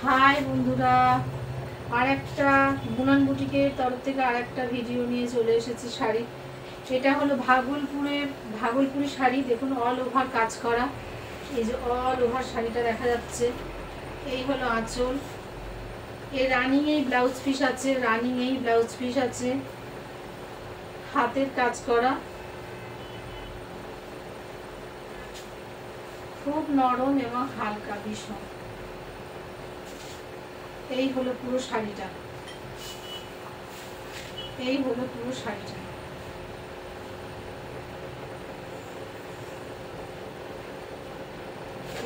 High বন্ধুরা, আর একটা বুনান বুটিকের তরফ থেকে আর একটা ভিডিও নিয়ে চলে এসেছি শাড়ি। এটা হলো ভাগলপুরি শাড়ি। দেখুন অল ওভার কাজ করা, এই যে অল ওভার শাড়িটা দেখা যাচ্ছে। এই হলো আঁচল, এই রানিংয়েই ব্লাউজ পিস আছে, হাতের কাজ করা, খুব নরম এবং হালকা ভীষণ। এই হলো পুরো শাড়িটা, এই হলো পুরো শাড়িটা।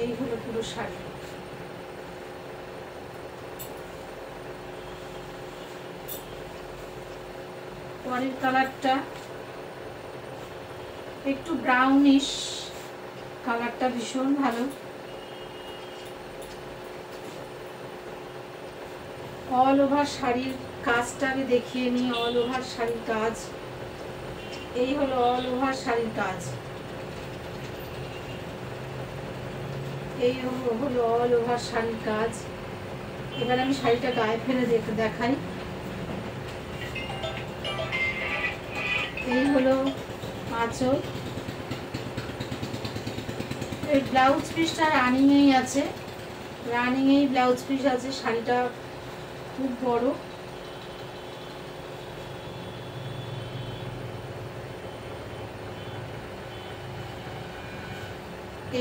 এই হলো পুরো শাড়ি। পরের কালারটা একটু ব্রাউনিশ কালারটা, ভীষণ ভালো। অল ওভার শাড়ির কাজটা আমি দেখিয়ে নিই। অল ওভার শাড়ির কাজ, এই হলো অল ওভার শাড়ির কাজ, এই হলো অল ওভার শাড়ির কাজ। এবার আমি শাড়িটা গায়ে ফেলে দেখাই। এই হলো আঁচল, এই ব্লাউজ পিসটা রানিংয়েই আছে, রানিংয়েই ব্লাউজ পিস আছে। শাড়িটা খুব বড়।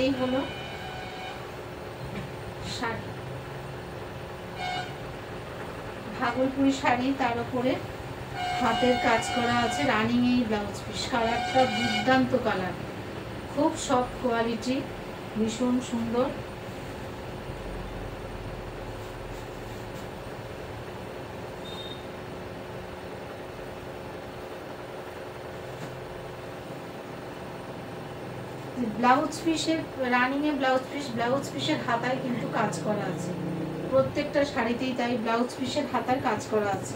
এই হলো শাড়ি, ভাগলপুরি শাড়ি, তার উপরে হাতের কাজ করা আছে, রানিং এই ব্লাউজ পিস। কালারটা দুর্দান্ত কালার, খুব সফট কোয়ালিটি, ভীষণ সুন্দর। ব্লাউজ পিসের রানিং এ ব্লাউজ পিসের হাতায় কিন্তু কাজ করা আছে, প্রত্যেকটা শাড়িতেই তাই ব্লাউজ পিসের হাতায় কাজ করা আছে।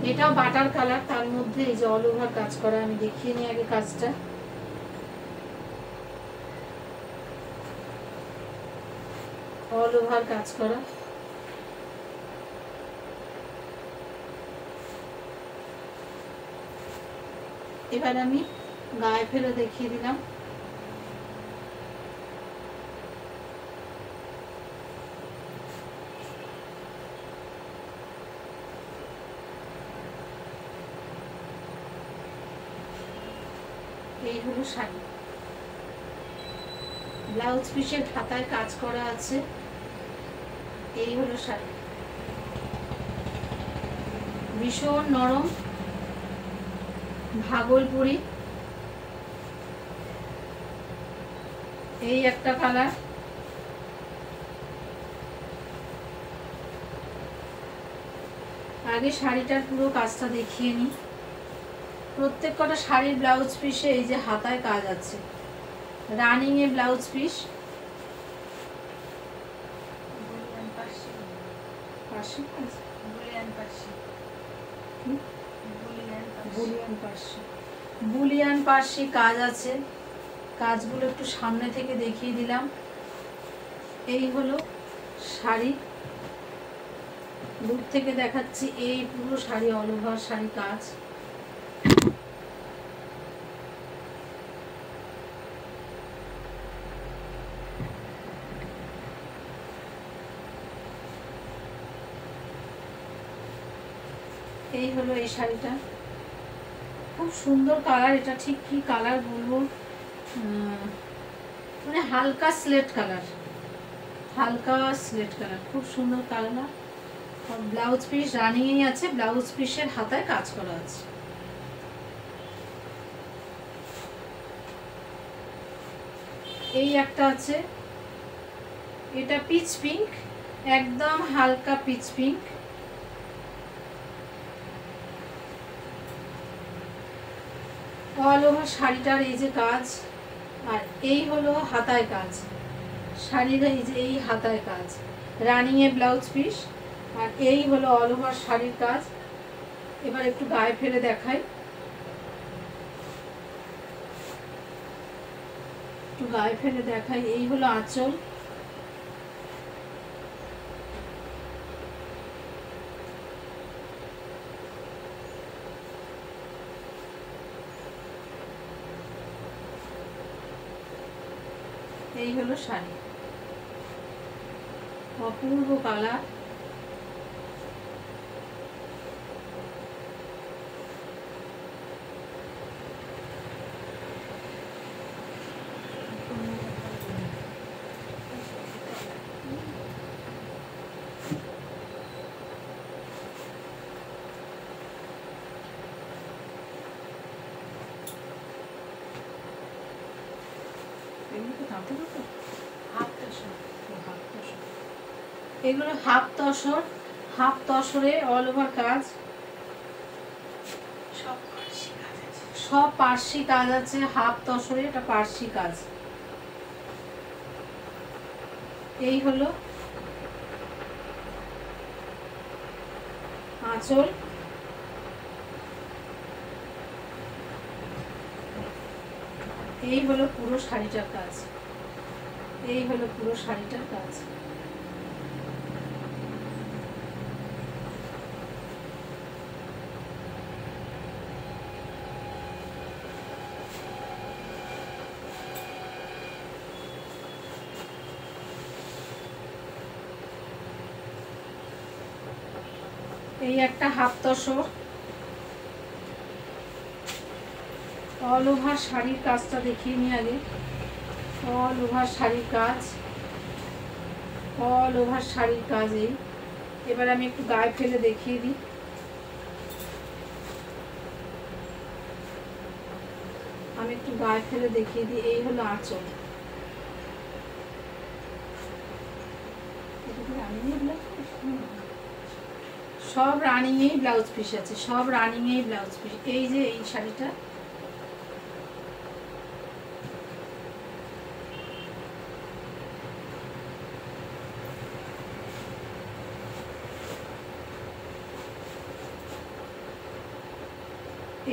এটাও বাটার কালার, তার মধ্যে এই যে অল ওভার কাজ করা। আমি দেখিয়ে নিই আগে কাজটা। অল ওভার কাজ করা, এবার আমি গায়ে ফেলে দেখিয়ে দিলাম। এই হলো শাড়ি, ব্লাউজ পিসের হাতায় কাজ করা আছে। এই হলো শাড়ি, ভীষণ নরম ভাগলপুরি। এই একটা কালার, আগে শাড়িটার পুরো কাজটা দেখিয়ে নিই। প্রত্যেক কটা শাড়ির ব্লাউজ পিসে এই যে হাতায় কাজ আছে, রানিং এ ব্লাউজ পিস। বুলিয়ান পার্সি কাজ আছে, কাজগুলো একটু সামনে থেকে দেখিয়ে দিলাম। এই হলো শাড়ি, দূর থেকে দেখাচ্ছি। এই পুরো শাড়ি অল ওভার শাড়ি কাজ। এই হলো এই শাড়িটা, খুব সুন্দর কালার। এটা ঠিক কি কালার বলবো, মানে হালকা স্লেট কালার, হালকা স্লেট কালার, খুব সুন্দর কালার। ব্লাউজ পিস রানিংই আছে, ব্লাউজ পিসের হাতায় কাজ করা আছে। এই একটা আছে, এটা পিচ পিঙ্ক, একদম হালকা পিচ পিঙ্ক। অল ওভার শাড়িটার এই যে কাজ, আর এই হলো হাতায় কাজ। শাড়ির এই যে এই হাতায় কাজ, রানিং এ ব্লাউজ পিস, আর এই হলো অল ওভার শাড়ির কাজ। এবার একটু গায়ে ফেলে দেখাই। একটু গায়ে ফেলে দেখাই। এই হলো আঁচল, এই হলো শাড়ি, অপূর্ব কালার। এগুলো হাফ তসর, হাফ তসরে অল ওভার কাজ, সব পার্সি কাজ আছে। হাফ তসরে এটা পার্সি কাজ। এই হলো আঁচল, এই হলো পুরো শাড়িটার কাজ, এই হলো পুরো শাড়িটার কাজ। এই একটা হাফ তসর, অল ওভার শাড়ির কাজটা দেখিয়ে নিই আগে। অল ওভার শাড়ির কাজ, অল ওভার শাড়ির কাজ। এই এবার আমি একটু গায়ে ফেলে দেখিয়ে দিই। আমি একটু গায়ে ফেলে দেখিয়ে দিই। এই হলো আঁচল, সব রানিংয়েই ব্লাউজ পিস আছে, সব রানিংয়েই ব্লাউজ পিস। এই যে এই শাড়িটা,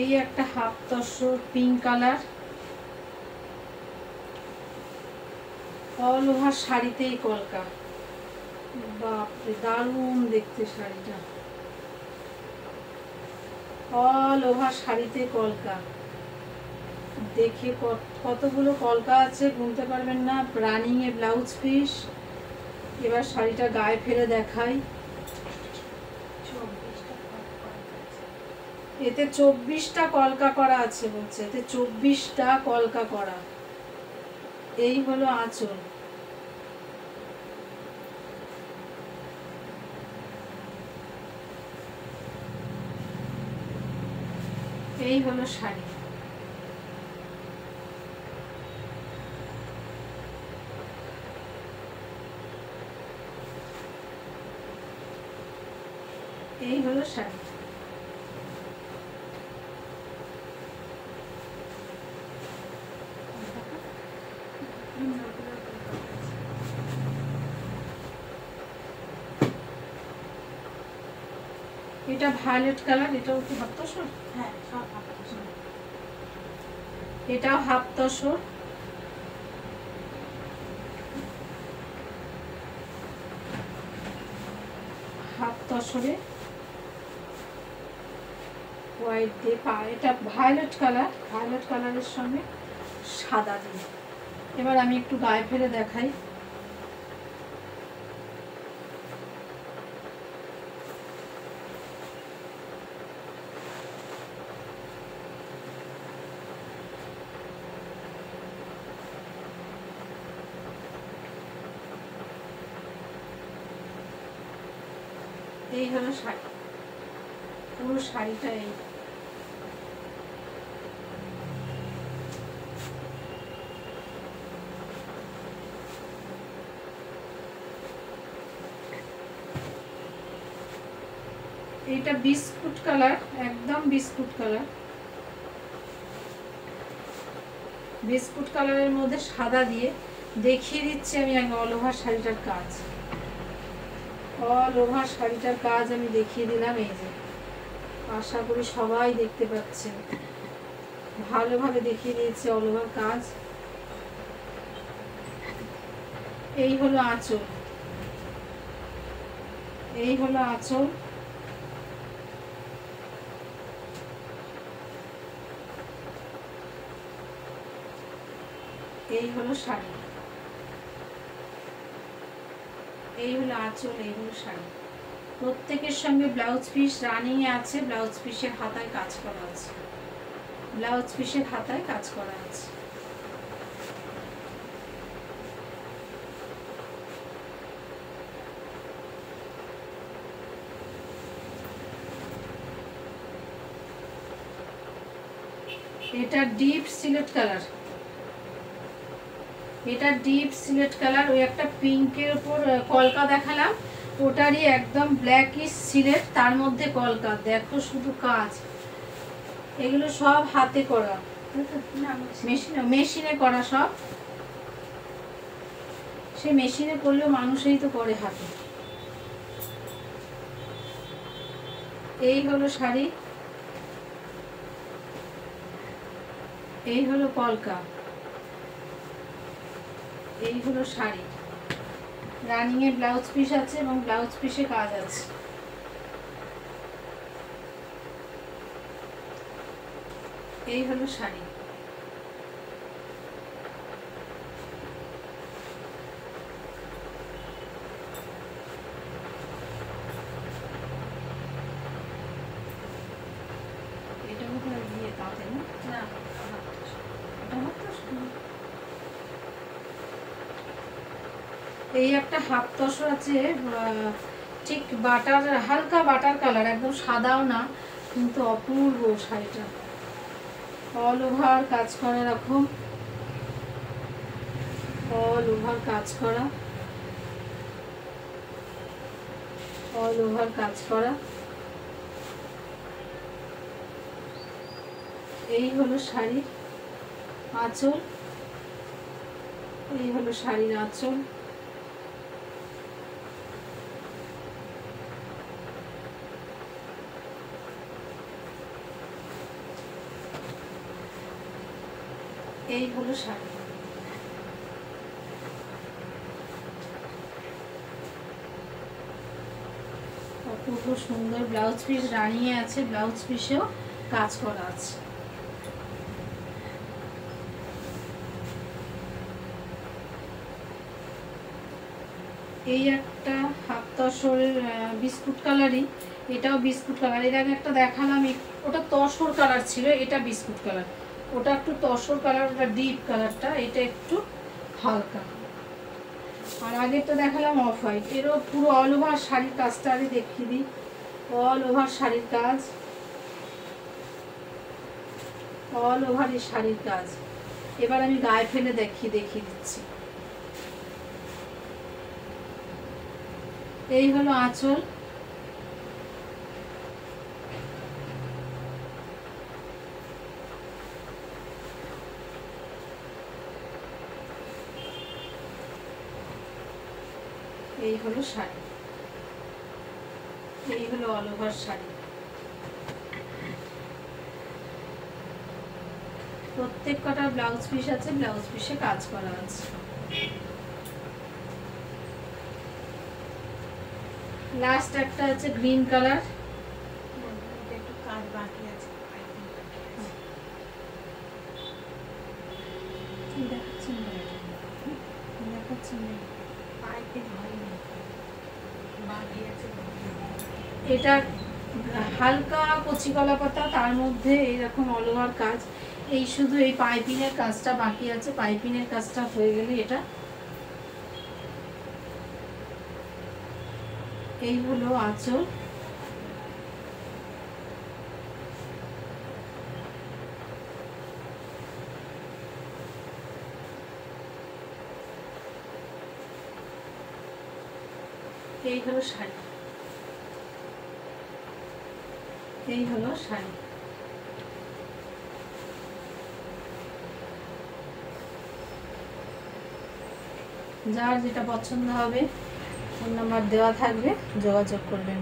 এই একটা half tussar pink colour, all over শাড়িতেই কলকা। বাপরে দারুণ দেখতে শাড়িটা, অল ওভার শাড়িতে কলকা। দেখে কতগুলো কলকা আছে গুনতে পারবেন না। রানিং এ ব্লাউজ পিস। এবার শাড়িটা গায়ে ফেলে দেখাই। এতে 24টা কলকা করা আছে বলছে, এতে 24টা কলকা করা। এই হলো আঁচল, এই হলো শাড়ি। এই হলো শাড়ি। এটা ভায়োলেট কালার, এটাও কি হাফ তসর? হ্যাঁ, সব হাফ তসর। এটাও হাফ তসর। হাফ তসরে হোয়াইট দিয়ে এটা ভায়োলেট কালার, ভায়োলেট কালারের সঙ্গে সাদা দিয়ে। এবার আমি একটু গায়ে ফেলে দেখাই। এই হলো শাড়ি, পুরো শাড়িটা এই। এটা বিস্কুট কালার, একদম বিস্কুট কালার। বিস্কুট কালারের মধ্যে সাদা দিয়ে দেখিয়ে দিচ্ছি আমি আগে অল ওভার শাড়িটার কাজ। অল ওভার শাড়িটার কাজ আমি দেখিয়ে দিলাম। এই যে, আশা করি সবাই দেখতে পাচ্ছেন, ভালোভাবে দেখিয়ে দিয়েছি অল ওভার কাজ। এই হলো আঁচল, এই হলো আঁচল, এই হলো শাড়ি, এই হলো আঁচল, এই হলো শাড়ি। প্রত্যেকের সঙ্গে ব্লাউজ পিস রানিং আছে, ব্লাউজ পিসের হাতায় কাজ করা আছে, ব্লাউজ পিসের হাতায় কাজ করা আছে। এটা ডিপ সিলেট কালার, এটা ডিপ সিলেট কালার। ওই একটা পিঙ্কের উপর কলকা দেখালাম, ওটারই একদম ব্ল্যাকিশ সিলেট, তার মধ্যে কলকা। দেখো শুধু কাজ, এগুলো সব হাতে করা, মেশিনে করা সব। সে মেশিনে করলেও মানুষই তো করে হাতে। এই হলো শাড়ি, এই হলো কলকা, এই হলো শাড়ি। রানিং এ ব্লাউজ পিস আছে এবং ব্লাউজ পিসে কাজ আছে। এই হলো শাড়ি। এটা কোথায় দিয়ে তাতে না, এই একটা হাফ তসর আছে, ঠিক বাটার, হালকা বাটার কালার, একদম সাদাও না, কিন্তু অপূর্ব শাড়িটা। অল ওভার কাজ করা, এরকম অল ওভার কাজ করা, অল ওভার কাজ করা। এই হলো শাড়ির আঁচল, এই হলো শাড়ির আঁচল। এই হলো শাড়ি। অপূর্ব সুন্দর ব্লাউজ পিস রানিয়ে আছে, ব্লাউজ পিসেও কাজ করা আছে। এই একটা হাফ তসরের বিস্কুট কালারই, এটাও বিস্কুট কালার। এর আগে একটা দেখালাম, ওটা তসর কালার ছিল, এটা বিস্কুট কালার। ওটা একটু তসর কালার, ওটা ডিপ কালারটা, এটা একটু হালকা। আর আগেরটা দেখালাম অফ হোয়াইট। এরও পুরো অল ওভার শাড়ির কাজটা আগে দেখিয়ে দিই। অল ওভার শাড়ির কাজ, অল ওভার এই শাড়ির কাজ। এবার আমি গায়ে ফেলে দেখিয়ে দিচ্ছি। এই হলো আঁচল, এই হলো শাড়ি, এই হলো অল ওভার শাড়ি। প্রত্যেক কটা ব্লাউজ পিস আছে, ব্লাউজ পিসে কাজ করা আছে। লাস্ট একটা আছে গ্রিন কালার, একটু কাজ বাকি আছে, এটা হালকা কচি কলা পাতা, তার মধ্যে এইরকম অল ওভার কাজ। এই শুধু এই পাইপিংয়ের কাজটা বাকি আছে, পাইপিংয়ের কাজটা হয়ে গেলে এটা। এই হলো আঁচল, এই হলো শাড়ি, এই হলো শাড়ি। যার যেটা পছন্দ হবে ফোন নাম্বার দেওয়া থাকবে, যোগাযোগ করবেন।